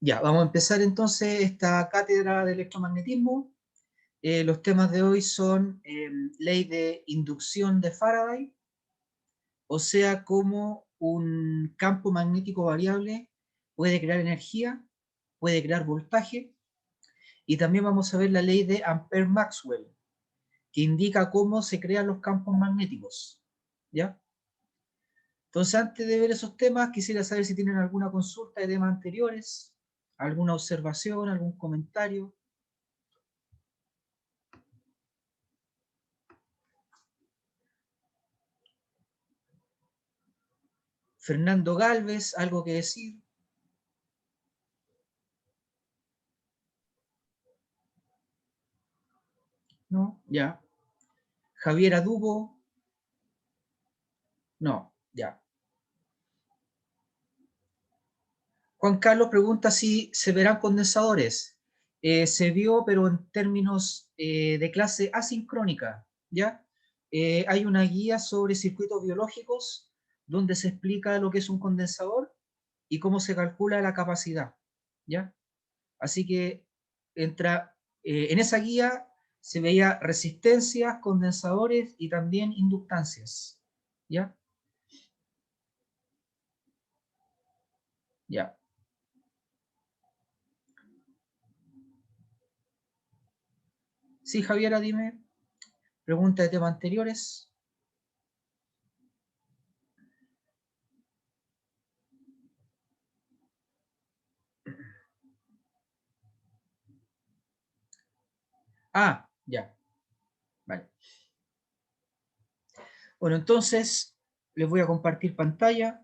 Ya, vamos a empezar entonces esta cátedra de electromagnetismo. Los temas de hoy son ley de inducción de Faraday, o sea, cómo un campo magnético variable puede crear energía, puede crear voltaje, y también vamos a ver la ley de Ampère-Maxwell, que indica cómo se crean los campos magnéticos. ¿Ya? Entonces, antes de ver esos temas, quisiera saber si tienen alguna consulta de temas anteriores, alguna observación, algún comentario. Fernando Galvez, ¿algo que decir? ¿No? Ya. Javier Adubo, no, ya. Juan Carlos pregunta si se verán condensadores. Se vio, pero en términos de clase asincrónica, ¿ya? Hay una guía sobre circuitos biológicos donde se explica lo que es un condensador y cómo se calcula la capacidad, ¿ya? Así que en esa guía se veía resistencias, condensadores y también inductancias, ¿ya? Ya. Sí, Javiera, dime. Pregunta de temas anteriores. Ah, ya. Vale. Bueno, entonces les voy a compartir pantalla.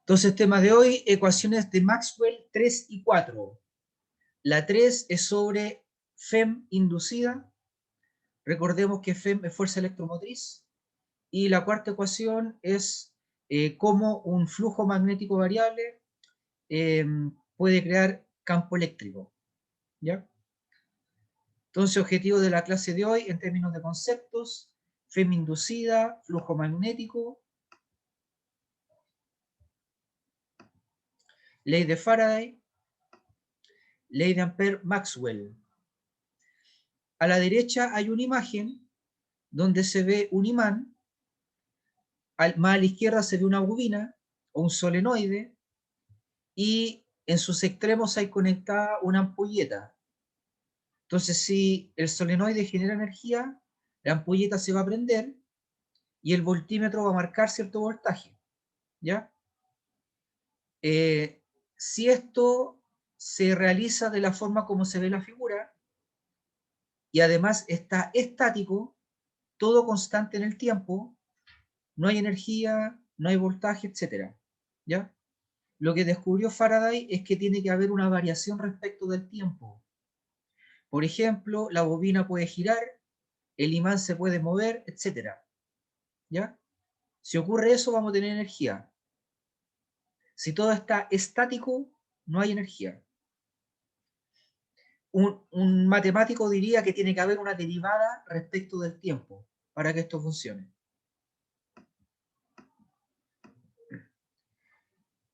Entonces, tema de hoy, ecuaciones de Maxwell 3 y 4. La 3 es sobre FEM inducida. Recordemos que FEM es fuerza electromotriz. Y la cuarta ecuación es cómo un flujo magnético variable eh, puede crear campo eléctrico. ¿Ya? Entonces, objetivo de la clase de hoy en términos de conceptos: FEM inducida, flujo magnético, ley de Faraday, ley de Ampère-Maxwell. A la derecha hay una imagen donde se ve un imán, más a la izquierda se ve una bobina o un solenoide, y en sus extremos hay conectada una ampolleta. Entonces, si el solenoide genera energía, la ampolleta se va a prender y el voltímetro va a marcar cierto voltaje. ¿Ya? Si esto se realiza de la forma como se ve la figura y además está estático, todo constante en el tiempo, no hay energía, no hay voltaje, etc. ¿Ya? Lo que descubrió Faraday es que tiene que haber una variación respecto del tiempo. Por ejemplo, la bobina puede girar, el imán se puede mover, etc. ¿Ya? Si ocurre eso, vamos a tener energía. Si todo está estático, no hay energía. Un matemático diría que tiene que haber una derivada respecto del tiempo para que esto funcione.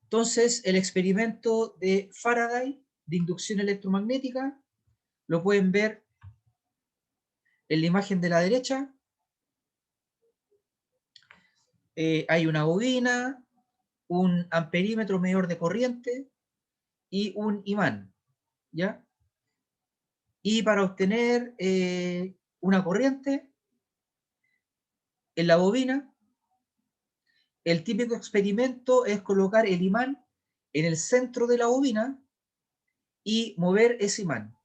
Entonces, el experimento de Faraday de inducción electromagnética lo pueden ver en la imagen de la derecha. Hay una bobina, un amperímetro medidor de corriente y un imán, ¿ya? Y para obtener una corriente en la bobina, el típico experimento es colocar el imán en el centro de la bobina y mover ese imán,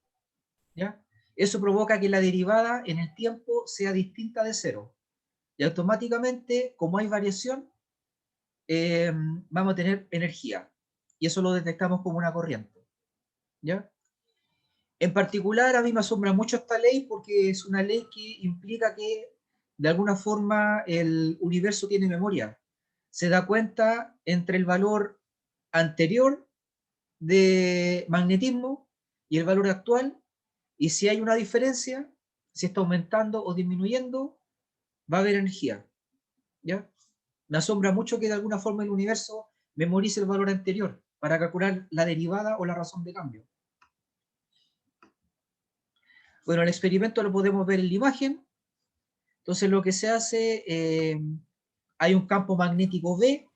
¿ya? Eso provoca que la derivada en el tiempo sea distinta de cero. Y automáticamente, como hay variación, vamos a tener energía. Y eso lo detectamos como una corriente, ¿ya? En particular, a mí me asombra mucho esta ley porque es una ley que implica que, de alguna forma, el universo tiene memoria. se da cuenta entre el valor anterior de magnetismo y el valor actual, y si hay una diferencia, si está aumentando o disminuyendo, va a haber energía, ¿ya? Me asombra mucho que de alguna forma el universo memorice el valor anterior para calcular la derivada o la razón de cambio. Bueno, el experimento lo podemos ver en la imagen. Entonces lo que se hace, hay un campo magnético B,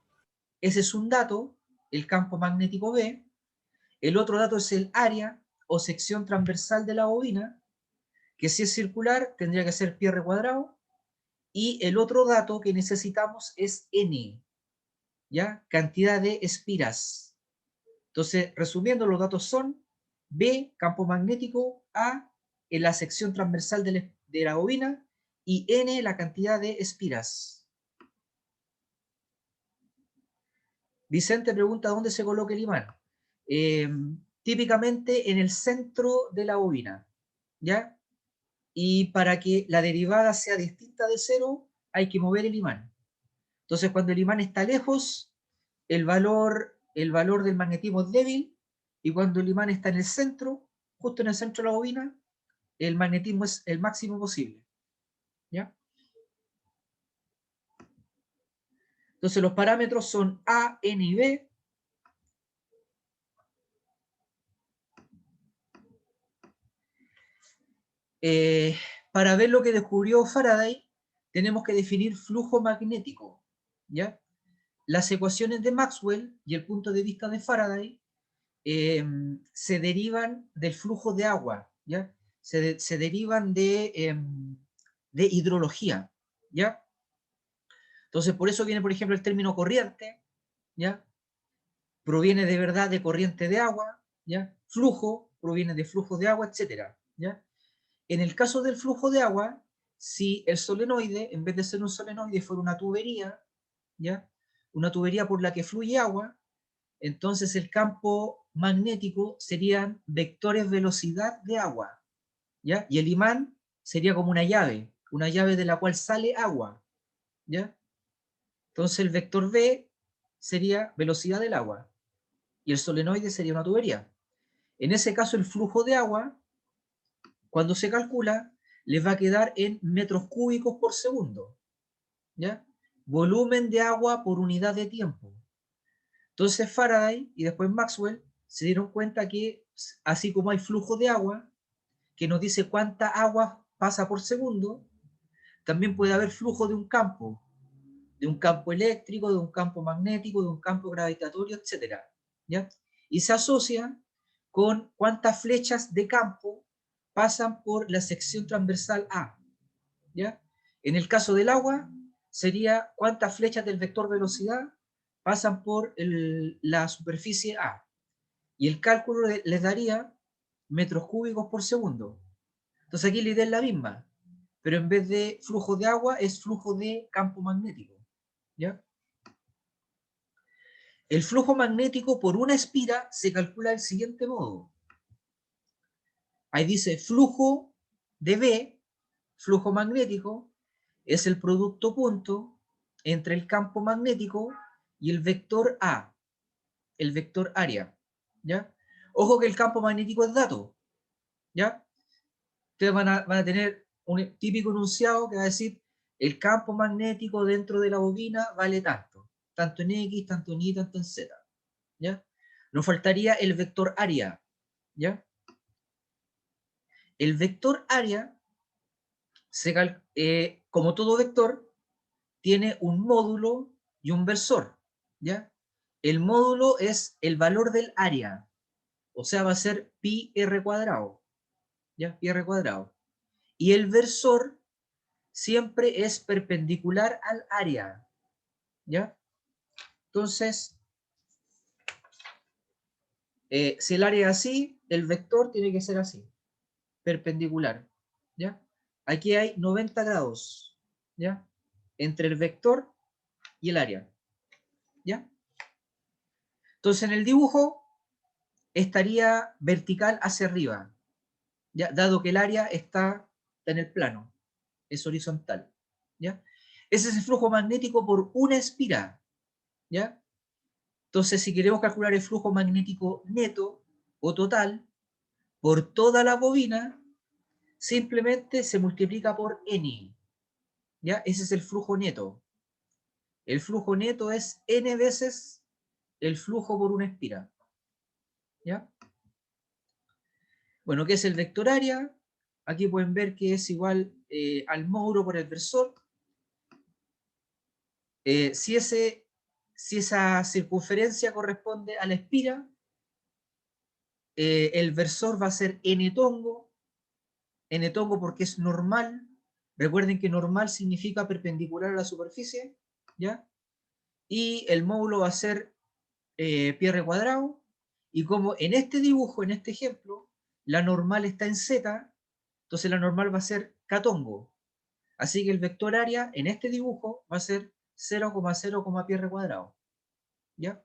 ese es un dato, el campo magnético B. El otro dato es el área o sección transversal de la bobina, que si es circular tendría que ser pi r cuadrado. Y el otro dato que necesitamos es N, ¿ya? Cantidad de espiras. Entonces, resumiendo, los datos son B, campo magnético, A, en la sección transversal de la bobina, y N, la cantidad de espiras. Vicente pregunta dónde se coloca el imán. Típicamente en el centro de la bobina, ¿ya? Y para que la derivada sea distinta de cero, hay que mover el imán. Entonces, cuando el imán está lejos, el valor del magnetismo es débil, y cuando el imán está en el centro, justo en el centro de la bobina, el magnetismo es el máximo posible, ¿ya? Entonces, los parámetros son A, N y B. Para ver lo que descubrió Faraday, tenemos que definir flujo magnético, ¿ya? Las ecuaciones de Maxwell y el punto de vista de Faraday se derivan del flujo de agua, ¿ya? Se derivan de hidrología, ¿ya? Entonces, por eso viene, por ejemplo, el término corriente, ¿ya? Proviene de verdad de corriente de agua, ¿ya? Flujo proviene de flujo de agua, etcétera, ¿ya? En el caso del flujo de agua, si el solenoide, en vez de ser un solenoide, fuera una tubería, ¿ya? Una tubería por la que fluye agua, entonces el campo magnético serían vectores velocidad de agua, ¿ya? Y el imán sería como una llave de la cual sale agua, ¿ya? Entonces el vector V sería velocidad del agua y el solenoide sería una tubería. En ese caso el flujo de agua, cuando se calcula, les va a quedar en metros cúbicos por segundo, ¿ya? Volumen de agua por unidad de tiempo. Entonces Faraday y después Maxwell se dieron cuenta que así como hay flujo de agua, que nos dice cuánta agua pasa por segundo, también puede haber flujo de un campo eléctrico, de un campo magnético, de un campo gravitatorio, etc. ¿Ya? Y se asocia con cuántas flechas de campo pasan por la sección transversal A. ¿Ya? En el caso del agua, sería cuántas flechas del vector velocidad pasan por la superficie A. Y el cálculo les daría metros cúbicos por segundo. Entonces aquí la idea es la misma, pero en vez de flujo de agua es flujo de campo magnético, ¿ya? El flujo magnético por una espira se calcula del siguiente modo. Ahí dice flujo de B, flujo magnético, es el producto punto entre el campo magnético y el vector A, el vector área, ¿ya? Ojo que el campo magnético es dato, ¿ya? Ustedes van a tener un típico enunciado que va a decir el campo magnético dentro de la bobina vale tanto en X, tanto en Y, tanto en Z, ¿ya? Nos faltaría el vector área, ¿ya? El vector área, como todo vector, tiene un módulo y un versor, ¿ya? El módulo es el valor del área, o sea, va a ser pi r cuadrado, ¿ya? Pi r cuadrado. Y el versor siempre es perpendicular al área, ¿ya? Entonces, si el área es así, el vector tiene que ser así, perpendicular, ¿ya? Aquí hay 90 grados, ¿ya? Entre el vector y el área, ¿ya? Entonces, en el dibujo estaría vertical hacia arriba, ¿ya? Dado que el área está en el plano, es horizontal, ¿ya? Ese es el flujo magnético por una espira, ¿ya? Entonces, si queremos calcular el flujo magnético neto o total por toda la bobina, simplemente se multiplica por N, ¿ya? Ese es el flujo neto. El flujo neto es N veces el flujo por una espira, ¿ya? Bueno, ¿qué es el vector área? Aquí pueden ver que es igual al módulo por el versor. Si esa circunferencia corresponde a la espira, el versor va a ser n tongo porque es normal. Recuerden que normal significa perpendicular a la superficie, ¿ya? Y el módulo va a ser PR cuadrado. Y como en este dibujo, en este ejemplo, la normal está en Z, entonces la normal va a ser k tongo. Así que el vector área en este dibujo va a ser 0,0, PR cuadrado, ¿ya?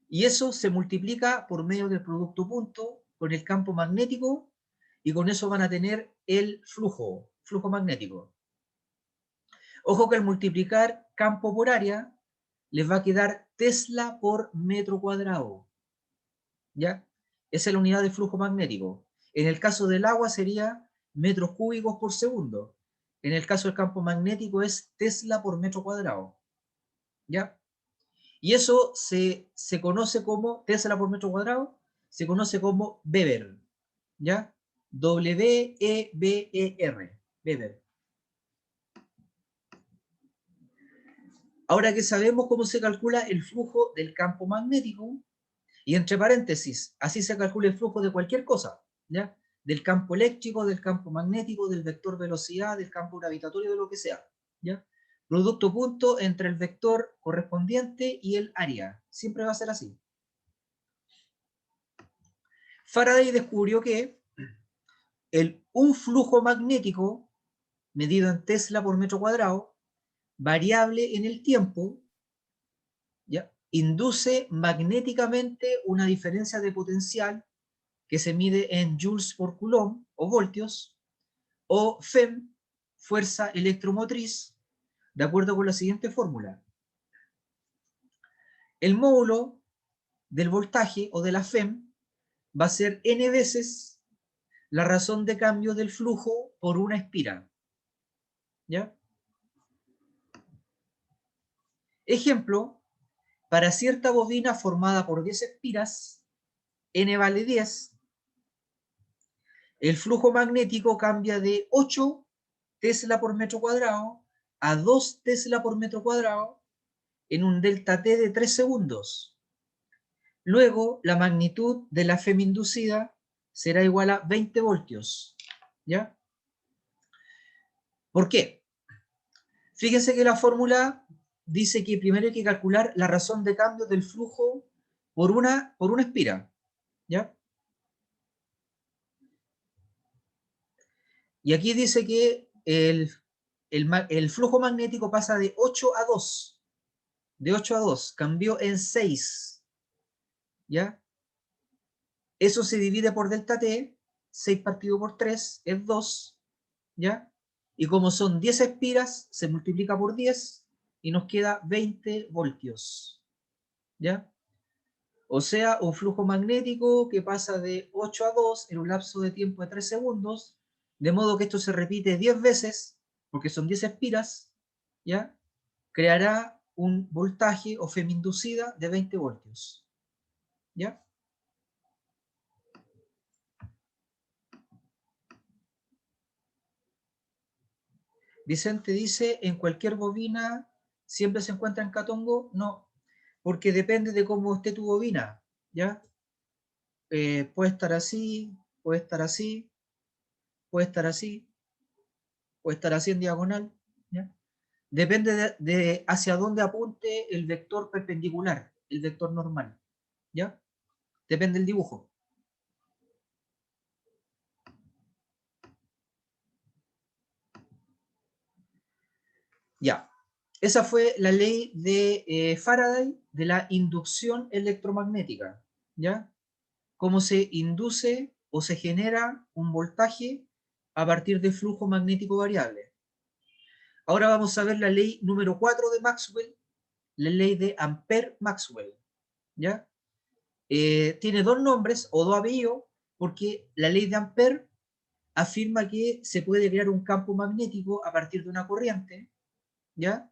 Y eso se multiplica por medio del producto punto con el campo magnético y con eso van a tener el flujo magnético. Ojo que al multiplicar campo por área les va a quedar Tesla por metro cuadrado, ¿ya? Esa es la unidad de flujo magnético. En el caso del agua sería metros cúbicos por segundo. En el caso del campo magnético es Tesla por metro cuadrado, ¿ya? Y eso se conoce como, Tesla por metro cuadrado, se conoce como Weber, ¿ya? W-E-B-E-R, Weber. Ahora que sabemos cómo se calcula el flujo del campo magnético, y entre paréntesis, así se calcula el flujo de cualquier cosa, ¿ya? Del campo eléctrico, del campo magnético, del vector velocidad, del campo gravitatorio, de lo que sea, ¿ya? Producto punto entre el vector correspondiente y el área. Siempre va a ser así. Faraday descubrió que un flujo magnético medido en Tesla por metro cuadrado, variable en el tiempo, ¿ya? Induce magnéticamente una diferencia de potencial que se mide en joules por coulomb o voltios, o FEM, fuerza electromotriz, de acuerdo con la siguiente fórmula. El módulo del voltaje o de la FEM va a ser n veces la razón de cambio del flujo por una espira, ¿ya? Ejemplo, para cierta bobina formada por 10 espiras, n vale 10, el flujo magnético cambia de 8 Tesla por metro cuadrado a 2 Tesla por metro cuadrado en un delta T de 3 segundos. Luego, la magnitud de la FEM inducida será igual a 20 voltios, ¿ya? ¿Por qué? Fíjense que la fórmula dice que primero hay que calcular la razón de cambio del flujo por una espira, ¿ya? Y aquí dice que el flujo magnético pasa de 8 a 2. De 8 a 2. Cambió en 6. ¿Ya? Eso se divide por delta T. 6 partido por 3 es 2. ¿Ya? Y como son 10 espiras, se multiplica por 10 y nos queda 20 voltios. ¿Ya? O sea, un flujo magnético que pasa de 8 a 2 en un lapso de tiempo de 3 segundos, de modo que esto se repite 10 veces, porque son 10 espiras, ¿ya? Creará un voltaje o FEM inducida de 20 voltios, ¿ya? Vicente dice, ¿en cualquier bobina siempre se encuentra en Catongo? No, porque depende de cómo esté tu bobina, ¿ya? Puede estar así, puede estar así, puede estar así, puede estar así en diagonal, ¿ya? Depende de hacia dónde apunte el vector perpendicular, el vector normal, ¿ya? Depende del dibujo. Ya. Esa fue la ley de Faraday de la inducción electromagnética, ¿ya? Cómo se induce o se genera un voltaje a partir de flujo magnético variable. Ahora vamos a ver la ley número 4 de Maxwell, la ley de Ampère-Maxwell, ¿ya? Tiene dos nombres o dos apellidos porque la ley de Ampère afirma que se puede crear un campo magnético a partir de una corriente, ¿ya?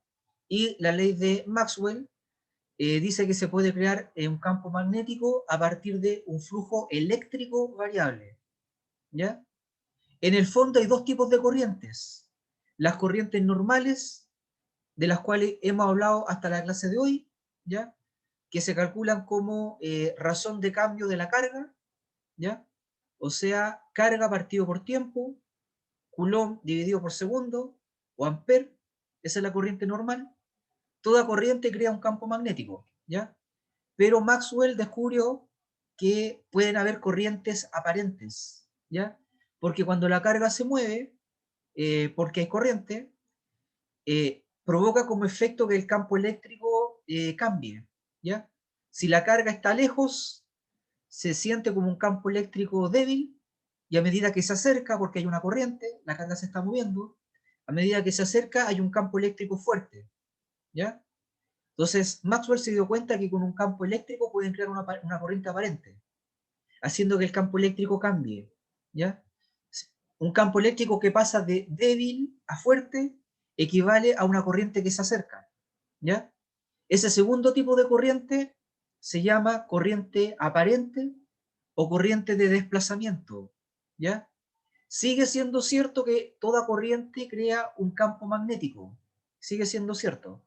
Y la ley de Maxwell dice que se puede crear un campo magnético a partir de un flujo eléctrico variable, ¿ya? En el fondo hay dos tipos de corrientes. Las corrientes normales, de las cuales hemos hablado hasta la clase de hoy, ¿ya? Que se calculan como razón de cambio de la carga, ¿ya? O sea, carga partido por tiempo, Coulomb dividido por segundo, o ampere, esa es la corriente normal. Toda corriente crea un campo magnético, ¿ya? Pero Maxwell descubrió que pueden haber corrientes aparentes, ¿ya? Porque cuando la carga se mueve, porque hay corriente, provoca como efecto que el campo eléctrico cambie, ¿ya? Si la carga está lejos, se siente como un campo eléctrico débil, y a medida que se acerca, porque hay una corriente, la carga se está moviendo, a medida que se acerca hay un campo eléctrico fuerte, ¿ya? Entonces Maxwell se dio cuenta que con un campo eléctrico pueden crear una corriente aparente, haciendo que el campo eléctrico cambie, ¿ya? Un campo eléctrico que pasa de débil a fuerte equivale a una corriente que se acerca, ¿ya? Ese segundo tipo de corriente se llama corriente aparente o corriente de desplazamiento, ¿ya? Sigue siendo cierto que toda corriente crea un campo magnético, sigue siendo cierto,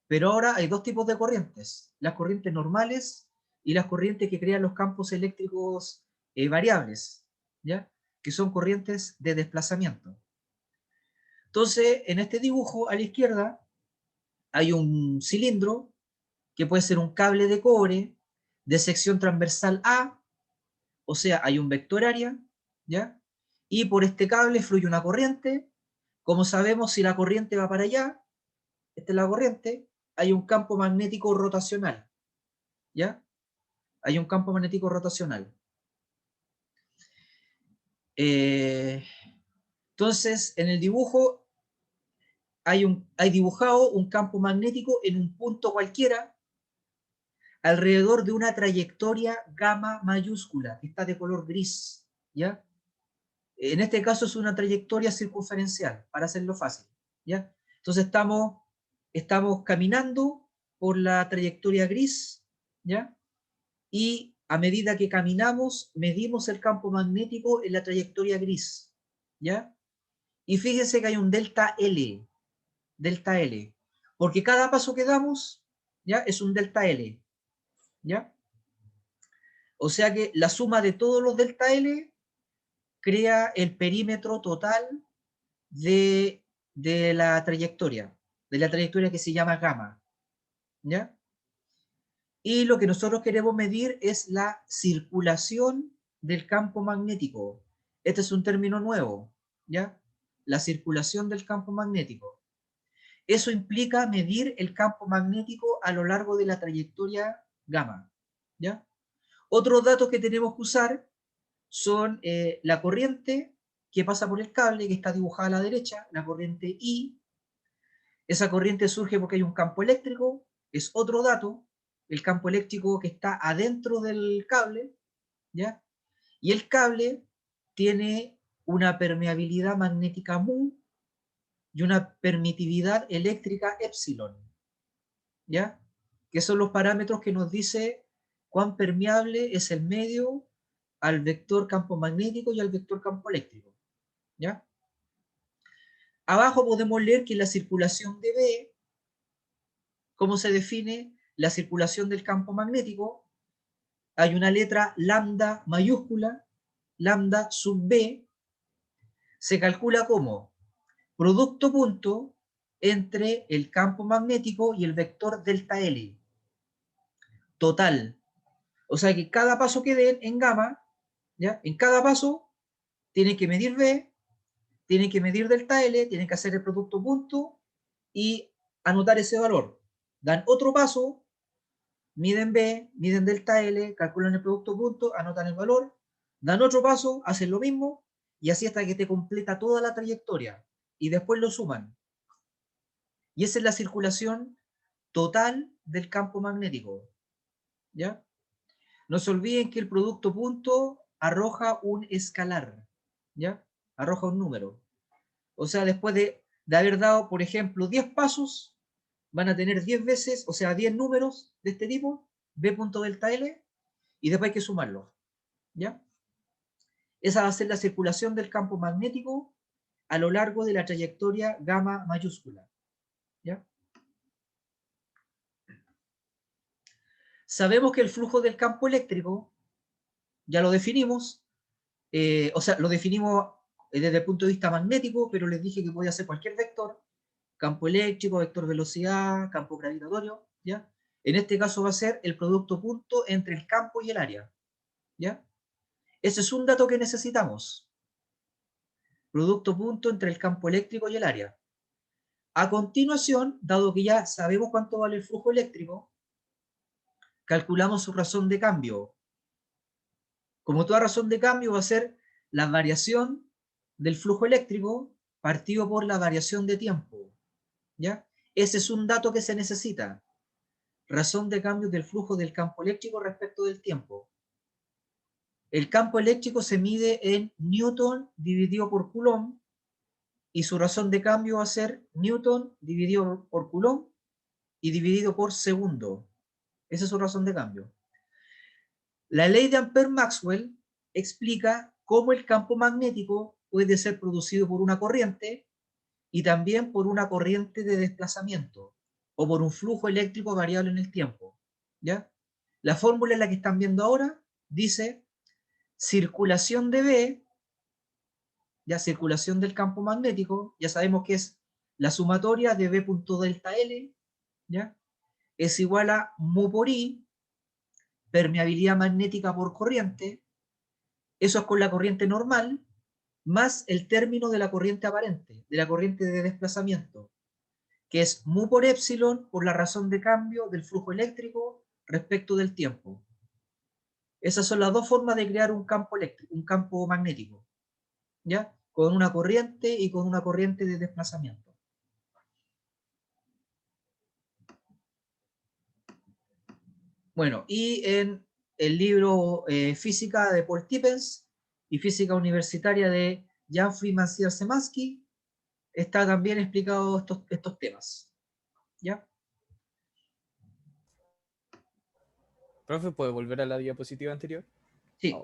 pero ahora hay dos tipos de corrientes, las corrientes normales y las corrientes que crean los campos eléctricos variables, ¿ya? Que son corrientes de desplazamiento. Entonces, en este dibujo a la izquierda hay un cilindro que puede ser un cable de cobre de sección transversal A, o sea, hay un vector área, ¿ya? Y por este cable fluye una corriente. Como sabemos, si la corriente va para allá, esta es la corriente, hay un campo magnético rotacional, ¿ya? Hay un campo magnético rotacional. Entonces, en el dibujo hay dibujado un campo magnético en un punto cualquiera alrededor de una trayectoria gamma mayúscula, que está de color gris, ¿ya? En este caso es una trayectoria circunferencial, para hacerlo fácil, ¿ya? Entonces estamos caminando por la trayectoria gris, ¿ya? Y a medida que caminamos, medimos el campo magnético en la trayectoria gris, ¿ya? Y fíjense que hay un delta L, porque cada paso que damos, ¿ya? Es un delta L, ¿ya? O sea que la suma de todos los delta L crea el perímetro total de, de la trayectoria, de la trayectoria que se llama gamma, ¿ya? Y lo que nosotros queremos medir es la circulación del campo magnético. Este es un término nuevo, ¿ya? La circulación del campo magnético. Eso implica medir el campo magnético a lo largo de la trayectoria gamma, ¿ya? Otros datos que tenemos que usar son la corriente que pasa por el cable, que está dibujada a la derecha, la corriente I. Esa corriente surge porque hay un campo eléctrico, es otro dato, el campo eléctrico que está adentro del cable, ¿ya? Y el cable tiene una permeabilidad magnética mu y una permitividad eléctrica epsilon, ¿ya? Que son los parámetros que nos dice cuán permeable es el medio al vector campo magnético y al vector campo eléctrico, ¿ya? Abajo podemos leer que la circulación de B, ¿cómo se define la circulación del campo magnético? Hay una letra lambda mayúscula, lambda sub B, se calcula como producto punto entre el campo magnético y el vector delta L, total. O sea que cada paso que den en gamma, ¿ya? En cada paso tienen que medir B, tienen que medir delta L, tienen que hacer el producto punto y anotar ese valor. Dan otro paso, miden B, miden delta L, calculan el producto punto, anotan el valor, dan otro paso, hacen lo mismo, y así hasta que te completa toda la trayectoria, y después lo suman. Y esa es la circulación total del campo magnético. ¿Ya? No se olviden que el producto punto arroja un escalar, ¿ya? Arroja un número. O sea, después de haber dado, por ejemplo, 10 pasos, van a tener 10 veces, o sea, 10 números de este tipo, B punto delta L, y después hay que sumarlos, ¿ya? Esa va a ser la circulación del campo magnético a lo largo de la trayectoria gamma mayúscula, ¿ya? Sabemos que el flujo del campo eléctrico, ya lo definimos, o sea, lo definimos desde el punto de vista magnético, pero les dije que podía ser cualquier vector, campo eléctrico, vector velocidad, campo gravitatorio, ¿ya? En este caso va a ser el producto punto entre el campo y el área, ¿ya? Ese es un dato que necesitamos. Producto punto entre el campo eléctrico y el área. A continuación, dado que ya sabemos cuánto vale el flujo eléctrico, calculamos su razón de cambio. Como toda razón de cambio va a ser la variación del flujo eléctrico partido por la variación de tiempo, ¿ya? Ese es un dato que se necesita. Razón de cambio del flujo del campo eléctrico respecto del tiempo. El campo eléctrico se mide en Newton dividido por Coulomb y su razón de cambio va a ser Newton dividido por Coulomb y dividido por segundo. Esa es su razón de cambio. La ley de Ampère-Maxwell explica cómo el campo magnético puede ser producido por una corriente y también por una corriente de desplazamiento o por un flujo eléctrico variable en el tiempo, ¿ya? La fórmula en la que están viendo ahora dice circulación de B, ya circulación del campo magnético, ya sabemos que es la sumatoria de B punto delta L, ¿ya? Es igual a mu por I, permeabilidad magnética por corriente, eso es con la corriente normal, más el término de la corriente aparente, de la corriente de desplazamiento, que es mu por epsilon por la razón de cambio del flujo eléctrico respecto del tiempo. Esas son las dos formas de crear un campo eléctrico, un campo magnético, ¿ya? Con una corriente y con una corriente de desplazamiento. Bueno, y en el libro Física de Paul Tippens y Física Universitaria de Jan Friedman Szymanski está también explicado estos temas, ¿ya? Profe, ¿puede volver a la diapositiva anterior? Sí. Oh.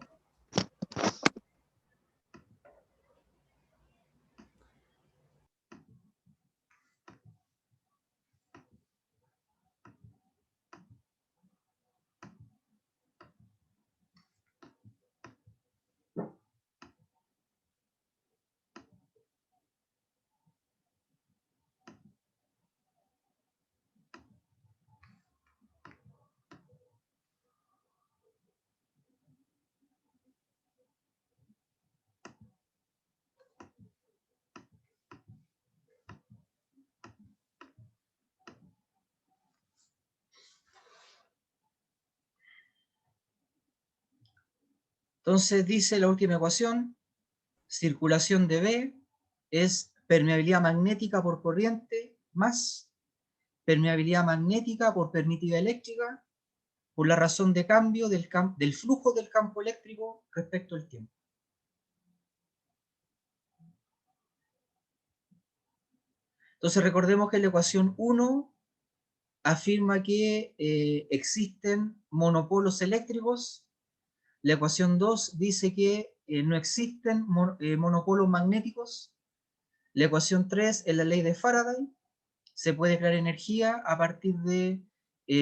Entonces dice la última ecuación, circulación de B es permeabilidad magnética por corriente más permeabilidad magnética por permitividad eléctrica por la razón de cambio del flujo del campo eléctrico respecto al tiempo. Entonces recordemos que la ecuación 1 afirma que existen monopolos eléctricos. La ecuación 2 dice que no existen monopolos magnéticos. La ecuación 3 es la ley de Faraday. Se puede crear energía a partir de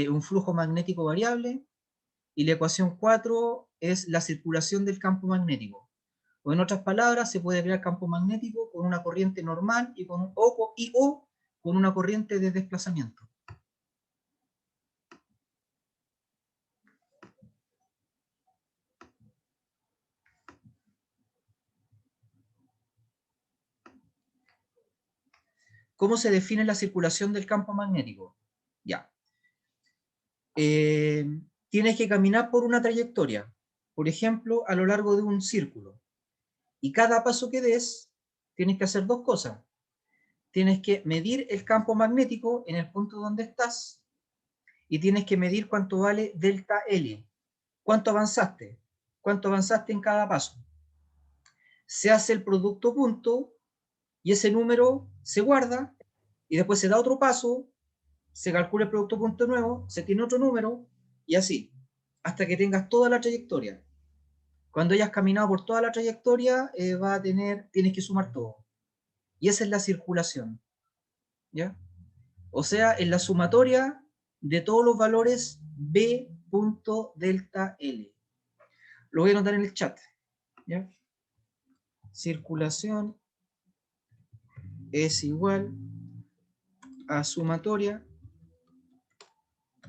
un flujo magnético variable. Y la ecuación 4 es la circulación del campo magnético. O en otras palabras, se puede crear campo magnético con una corriente normal y o con una corriente de desplazamiento. ¿Cómo se define la circulación del campo magnético? Ya. Tienes que caminar por una trayectoria, por ejemplo, a lo largo de un círculo. Y cada paso que des, tienes que hacer dos cosas. Tienes que medir el campo magnético en el punto donde estás y tienes que medir cuánto vale delta L. ¿Cuánto avanzaste? ¿Cuánto avanzaste en cada paso? Se hace el producto punto y ese número se guarda y después se da otro paso, se calcula el producto punto nuevo, se tiene otro número y así, hasta que tengas toda la trayectoria. Cuando hayas caminado por toda la trayectoria, tienes que sumar todo. Y esa es la circulación. ¿Ya? O sea, es la sumatoria de todos los valores B punto delta L. Lo voy a anotar en el chat. ¿Ya? Circulación es igual a sumatoria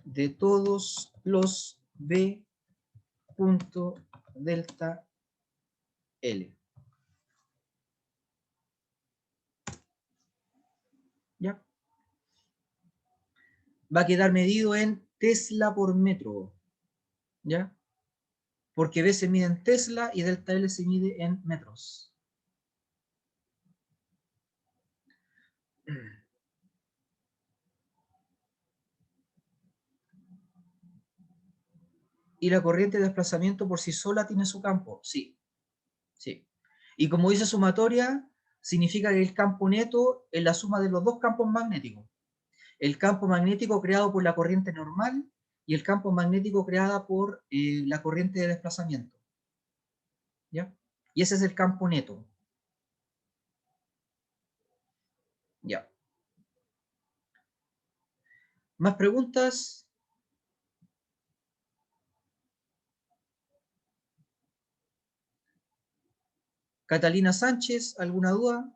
de todos los B punto delta L. ¿Ya? Va a quedar medido en Tesla por metro. ¿Ya? Porque B se mide en Tesla y delta L se mide en metros. ¿Y la corriente de desplazamiento por sí sola tiene su campo? Sí, sí. Y como dice sumatoria, significa que el campo neto es la suma de los dos campos magnéticos. El campo magnético creado por la corriente normal y el campo magnético creado por la corriente de desplazamiento. ¿Ya? Y ese es el campo neto. Ya. ¿Más preguntas? Catalina Sánchez, ¿alguna duda?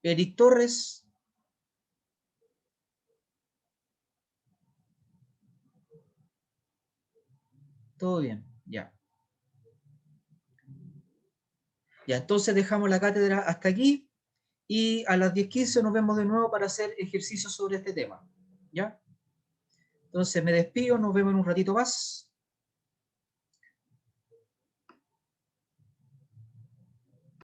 Eric Torres. Todo bien, ya. Ya, entonces dejamos la cátedra hasta aquí y a las 10:15 nos vemos de nuevo para hacer ejercicios sobre este tema. ¿Ya? Entonces me despido, nos vemos en un ratito más.